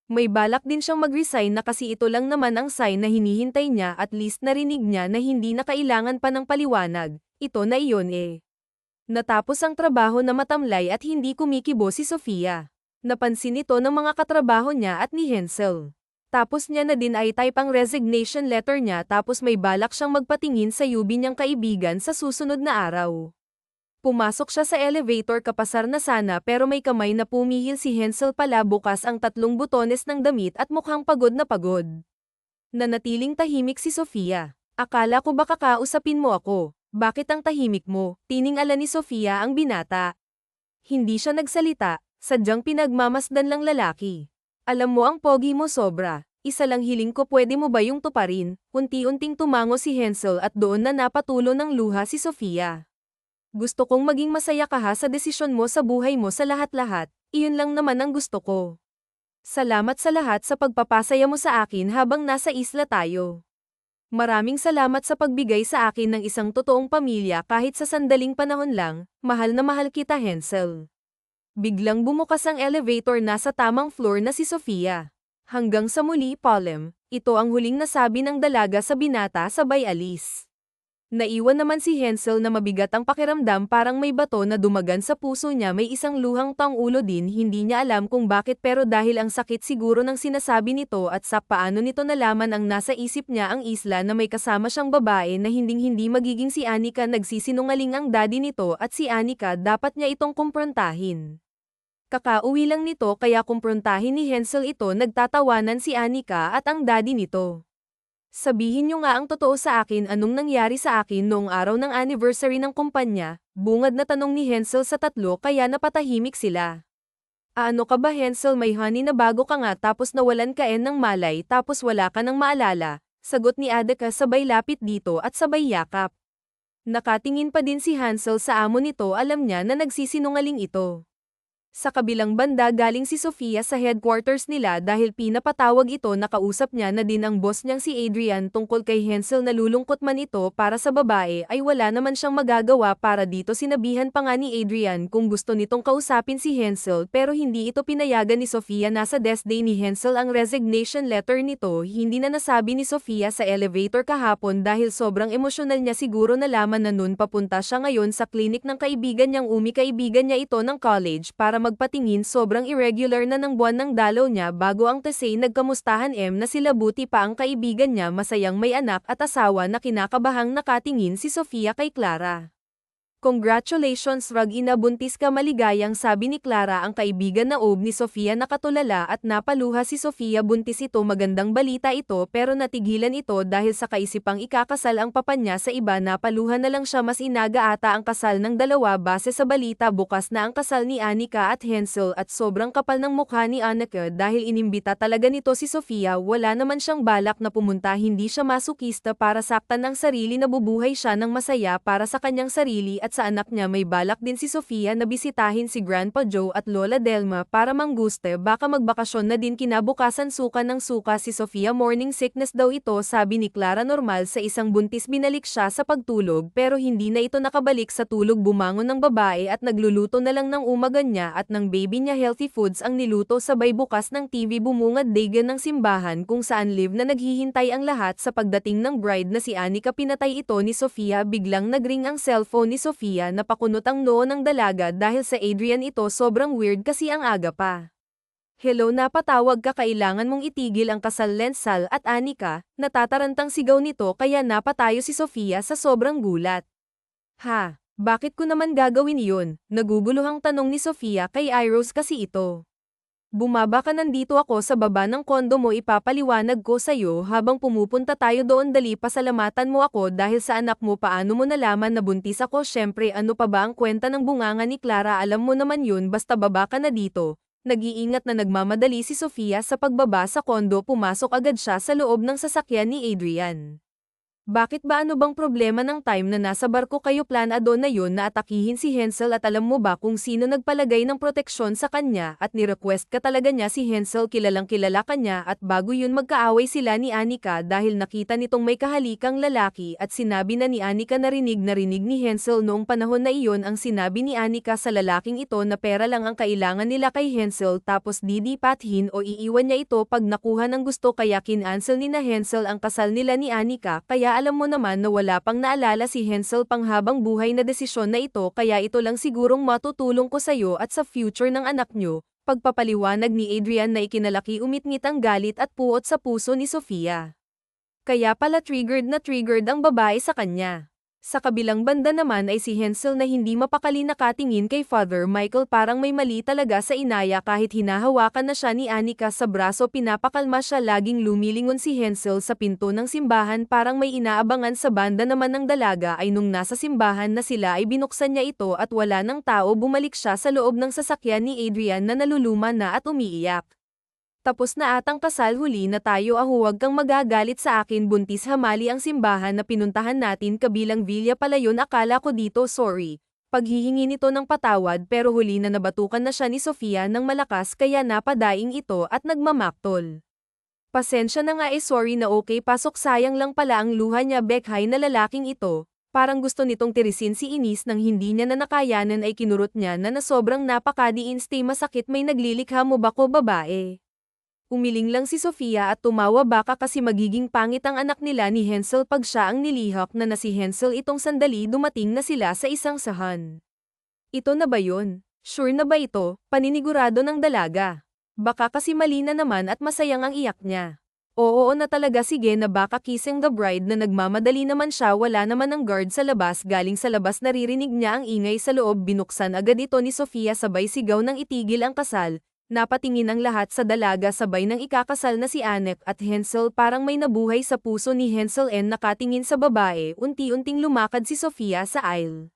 S1: May balak din siyang mag-resign na kasi ito lang naman ang sign na hinihintay niya, at least narinig niya na hindi na kailangan pa ng paliwanag, ito na iyon eh. Natapos ang trabaho na matamlay at hindi kumikibo si Sofia. Napansin ito ng mga katrabaho niya at ni Hansel. Tapos niya na din ay type ang resignation letter niya, tapos may balak siyang magpatingin sa yubi niyang kaibigan sa susunod na araw. Pumasok siya sa elevator, kapasar na sana, pero may kamay na pumihil si Hansel pala, bukas ang 3 butones ng damit at mukhang pagod na pagod. Nanatiling tahimik si Sofia. Akala ko baka kausapin mo ako. Bakit ang tahimik mo? Tiningala ni Sofia ang binata. Hindi siya nagsalita, sadyang pinagmamasdan lang lalaki. Alam mo, ang pogi mo sobra. Isa lang hiling ko, pwede mo ba yung tuparin? Unti-unting tumango si Hansel at doon na napatulo ng luha si Sofia. Gusto kong maging masaya ka ha sa desisyon mo sa buhay mo, sa lahat-lahat, iyon lang naman ang gusto ko. Salamat sa lahat sa pagpapasaya mo sa akin habang nasa isla tayo. Maraming salamat sa pagbigay sa akin ng isang totoong pamilya kahit sa sandaling panahon lang, mahal na mahal kita, Hansel. Biglang bumukas ang elevator, nasa tamang floor na si Sofia. Hanggang sa muli, Polem, ito ang huling nasabi ng dalaga sa binata sabay alis. Naiwan naman si Hansel na mabigat ang pakiramdam, parang may bato na dumagan sa puso niya, may isang luhang tang-ulo din, hindi niya alam kung bakit, pero dahil ang sakit siguro ng sinasabi nito at sa paano nito nalaman ang nasa isip niya ang isla na may kasama siyang babae na hinding-hindi magiging si Annika. Nagsisinungaling ang daddy nito at si Annika, dapat niya itong kumprontahin. Kakauwi lang nito kaya kumprontahin ni Hansel ito. Nagtatawanan si Annika at ang daddy nito. Sabihin niyo nga ang totoo sa akin, anong nangyari sa akin noong araw ng anniversary ng kumpanya, bungad na tanong ni Hansel sa tatlo, kaya napatahimik sila. Ano ka ba, Hansel, may honey na bago ka nga tapos nawalan ka ng malay tapos wala ka nang maalala, sagot ni Annika sabay lapit dito at sabay yakap. Nakatingin pa din si Hansel sa amo nito, alam niya na nagsisinungaling ito. Sa kabilang banda, galing si Sofia sa headquarters nila dahil pinapatawag ito. Nakausap niya na din ang boss niyang si Adrian tungkol kay Hansel. Nalulungkot man ito para sa babae, ay wala naman siyang magagawa para dito. Sinabihan pa nga ni Adrian kung gusto nitong kausapin si Hansel, pero hindi ito pinayagan ni Sofia. Nasa desk day ni Hansel ang resignation letter nito. Hindi na nasabi ni Sofia sa elevator kahapon dahil sobrang emosyonal niya. Siguro nalaman na nun papunta siya ngayon sa clinic ng kaibigan niyang Umi. Kaibigan niya ito ng college para magpatingin. Sobrang irregular na ng buwan ng dalaw niya bago ang Tesay. Nagkamustahan na sila, buti pa ang kaibigan niya masayang may anak at asawa na kinakabahang nakatingin si Sofia kay Clara. Congratulations Rag, inabuntis ka, maligayang sabi ni Clara. Ang kaibigan na Ob ni Sofia nakatulala at napaluha si Sofia. Buntis ito, magandang balita ito, pero natigilan ito dahil sa kaisipang ikakasal ang papa niya sa iba. Napaluha na lang siya, mas inaga ata ang kasal ng dalawa base sa balita. Bukas na ang kasal ni Annika at Hansel at sobrang kapal ng mukha ni Annika dahil inimbita talaga nito si Sofia. Wala naman siyang balak na pumunta, hindi siya masukista para saktan ang sarili. Nabubuhay siya ng masaya para sa kanyang sarili at sa anak niya. May balak din si Sofia na bisitahin si Grandpa Joe at Lola Delma para mangguste, baka magbakasyon na din. Kinabukasan, suka ng suka si Sofia, morning sickness daw ito, sabi ni Clara. Normal sa isang buntis, binalik siya sa pagtulog pero hindi na ito nakabalik sa tulog. Bumangon ng babae at nagluluto na lang ng umaga niya at ng baby niya. Healthy foods ang niluto, sabay bukas ng TV. Bumungad dagan ng simbahan kung saan live na naghihintay ang lahat sa pagdating ng bride na si Annika. Pinatay ito ni Sofia. Biglang nagring ang cellphone ni Sofia. Napakunot ang noo ng dalaga dahil sa Adrian ito. Sobrang weird kasi ang aga pa. Hello, napatawag ka, kailangan mong itigil ang kasal. Lensal at Annika, natatarantang sigaw nito kaya napatayo si Sofia sa sobrang gulat. Ha? Bakit ko naman gagawin yun? Naguguluhang tanong ni Sofia kay Iros kasi ito. Bumaba ka, nandito ako sa baba ng kondo mo, ipapaliwanag ko sa'yo habang pumupunta tayo doon, dali, pasalamatan mo ako dahil sa anak mo. Paano mo nalaman na buntis ako? Syempre, ano pa ba ang kwenta ng bunganga ni Clara, alam mo naman yun, basta baba ka na dito. Nag-iingat na nagmamadali si Sofia sa pagbaba sa kondo, pumasok agad siya sa loob ng sasakyan ni Adrian. Bakit ba, ano bang problema ng time na nasa barko kayo? Planado na yun na atakihin si Hansel, at alam mo ba kung sino nagpalagay ng proteksyon sa kanya, at ni-request ka talaga niya si Hansel, kilalang kilala ka niya, at bago yun magkaaway sila ni Anika dahil nakita nitong may kahalikang lalaki, at sinabi na ni Anika, narinig ni Hansel noong panahon na iyon ang sinabi ni Anika sa lalaking ito na pera lang ang kailangan nila kay Hansel, tapos didipathin o iiwan niya ito pag nakuha ng gusto, kaya kinansel ni na Hansel ang kasal nila ni Anika. Kaya alam mo naman na wala pang naalala si Hansel panghabang buhay na desisyon na ito, kaya ito lang sigurong matutulong ko sa'yo at sa future ng anak nyo. Pagpapaliwanag ni Adrian na ikinalaki, umitngit ang galit at puot sa puso ni Sofia. Kaya pala triggered na triggered ang babae sa kanya. Sa kabilang banda naman ay si Hansel na hindi mapakali nakatingin kay Father Michael, parang may mali talaga sa inaya. Kahit hinahawakan na siya ni Anika sa braso, pinapakalma siya. Laging lumilingon si Hansel sa pinto ng simbahan, parang may inaabangan. Sa banda naman ng dalaga ay nung nasa simbahan na sila ay binuksan niya ito at wala ng tao, bumalik siya sa loob ng sasakyan ni Adrian na naluluma na at umiiyak. Tapos na atang kasal, huli na tayo, huwag kang magagalit sa akin, buntis. Hamali ang simbahan na pinuntahan natin, kabilang Villa pala yun, akala ko dito, sorry. Paghihingi nito ng patawad, pero huli na nabatukan na siya ni Sofia ng malakas, kaya napadaing ito at nagmamaktol. Pasensya na nga, sorry na, okay, pasok, sayang lang pala ang luha niya. Bekhay na lalaking ito, parang gusto nitong tirisin si Inis, nang hindi niya na nakayanan ay kinurot niya na sobrang napakadiinste, masakit. May naglilikha mo ba ko, babae? Umiling lang si Sofia at tumawa, baka kasi magiging pangit ang anak nila ni Hansel pag siya ang nilihak na si Hansel. Itong sandali, dumating na sila sa isang sahan. Ito na ba yun? Sure na ba ito? Paninigurado ng dalaga. Baka kasi mali na naman at masayang ang iyak niya. Oo na talaga, sige na, baka kissing the bride na nagmamadali naman siya. Wala naman ang guard sa labas, galing sa labas naririnig niya ang ingay sa loob. Binuksan agad ito ni Sofia, sabay sigaw ng itigil ang kasal. Napatingin ang lahat sa dalaga, sabay ng ikakasal na si Anek at Hansel. Parang may nabuhay sa puso ni Hansel nakatingin sa babae. Unti-unting lumakad si Sofia sa aisle.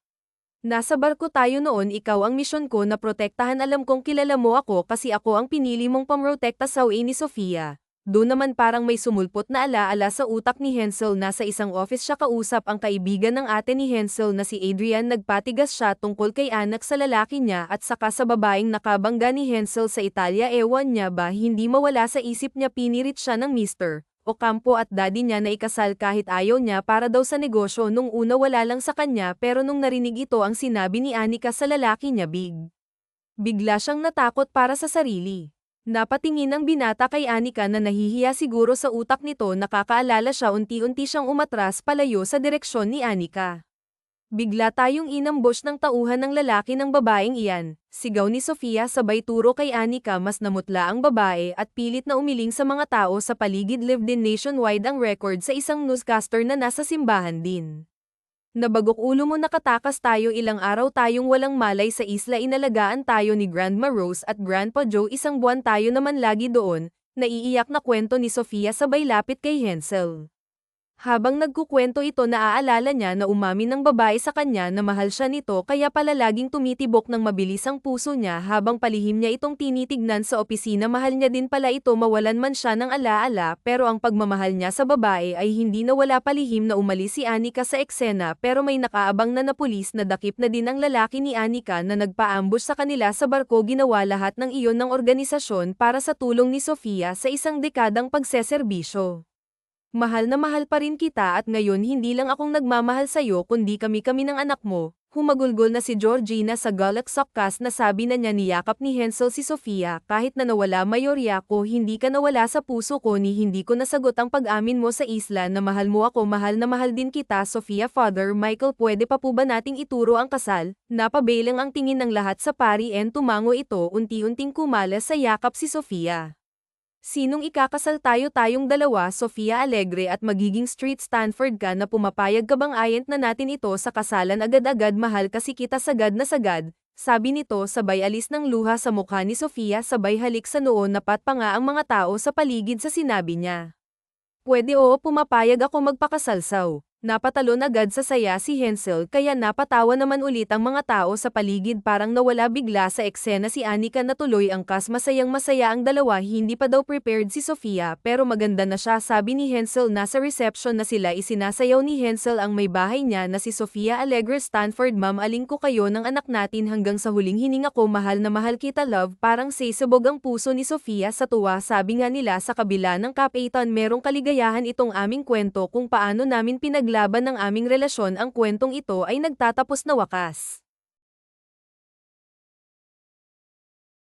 S1: Nasa barko tayo noon, ikaw ang misyon ko na protektahan. Alam kong kilala mo ako kasi ako ang pinili mong pamrotekta, sawi ni Sofia. Doon naman parang may sumulpot na alaala sa utak ni Hansel. Nasa isang office siya, kausap ang kaibigan ng ate ni Hansel na si Adrian. Nagpatigas siya tungkol kay Anak, sa lalaki niya at saka sa babaeng nakabangga ni Hansel sa Italia. Ewan niya ba, hindi mawala sa isip niya, pinirit siya ng Mr. Ocampo at daddy niya na ikasal kahit ayaw niya, para daw sa negosyo. Nung una wala lang sa kanya, pero nung narinig ito ang sinabi ni Anika sa lalaki niya, bigla siyang natakot para sa sarili. Napatingin ang binata kay Anika na nahihiya siguro sa utak nito. Nakakaalala siya, unti-unti siyang umatras palayo sa direksyon ni Anika. Bigla tayong inambush ng tauhan ng lalaki ng babaeng iyan, sigaw ni Sofia sabay turo kay Anika. Mas namutla ang babae at pilit na umiling sa mga tao sa paligid. Lived in nationwide ang record sa isang newscaster na nasa simbahan din. Nabagok ulo mo, nakatakas tayo, ilang araw tayong walang malay sa isla, inalagaan tayo ni Grandma Rose at Grandpa Joe, isang buwan tayo naman lagi doon. Naiiyak na kwento ni Sofia sabay lapit kay Hansel. Habang nagkukwento ito, naaalala niya na umamin ng babae sa kanya na mahal siya nito, kaya pala laging tumitibok ng mabilis ang puso niya. Habang palihim niya itong tinitignan sa opisina, mahal niya din pala ito, mawalan man siya ng alaala. Pero ang pagmamahal niya sa babae ay hindi nawala. Palihim na umalis si Anika sa eksena, pero may nakaabang na pulis na dakip na din ang lalaki ni Anika na nagpa-ambush sa kanila sa barko. Ginawa lahat ng iyon ng organisasyon para sa tulong ni Sofia sa isang dekadang pagseserbisyo. Mahal na mahal pa rin kita, at ngayon hindi lang akong nagmamahal sa'yo kundi kami ng anak mo. Humagulgol na si Georgina sa Galaxy na sabi na niya. Niyakap ni Hansel si Sofia. Kahit na nawala mayorya ko, hindi ka nawala sa puso ko. Hindi ko nasagot ang pag-amin mo sa isla na mahal mo ako. Mahal na mahal din kita, Sofia. Father Michael, pwede pa po ba nating ituro ang kasal? Napabelang ang tingin ng lahat sa pari tumango ito. Unti-unting kumalas sa yakap si Sofia. Sinong ikakasal tayong dalawa, Sofia Alegre, at magiging street Stanford ka na? Pumapayag ka bang ayent na natin ito sa kasalan agad-agad? Mahal kasi kita sagad na sagad. sabi nito sabay alis ng luha sa mukha ni Sofia sabay halik sa noo napat pa nga ang mga tao sa paligid sa sinabi niya. Pwede oo pumapayag ako magpakasalsaw. Napatalon agad sa saya si Hansel kaya napatawa naman ulit ang mga tao sa paligid parang nawala bigla sa eksena si Anika na tuloy ang cast masayang masaya ang dalawa hindi pa daw prepared si Sofia pero maganda na siya sabi ni Hansel nasa reception na sila isinasayaw ni Hansel ang may bahay niya na si Sofia Alegre Stanford ma'am aling ko kayo ng anak natin hanggang sa huling hininga ko mahal na mahal kita love parang sisubog ang puso ni Sofia sa tuwa sabi nga nila sa kabila ng kapaitan merong kaligayahan itong aming kwento kung paano namin pinaglaban ng aming relasyon ang kwentong ito ay nagtatapos na wakas.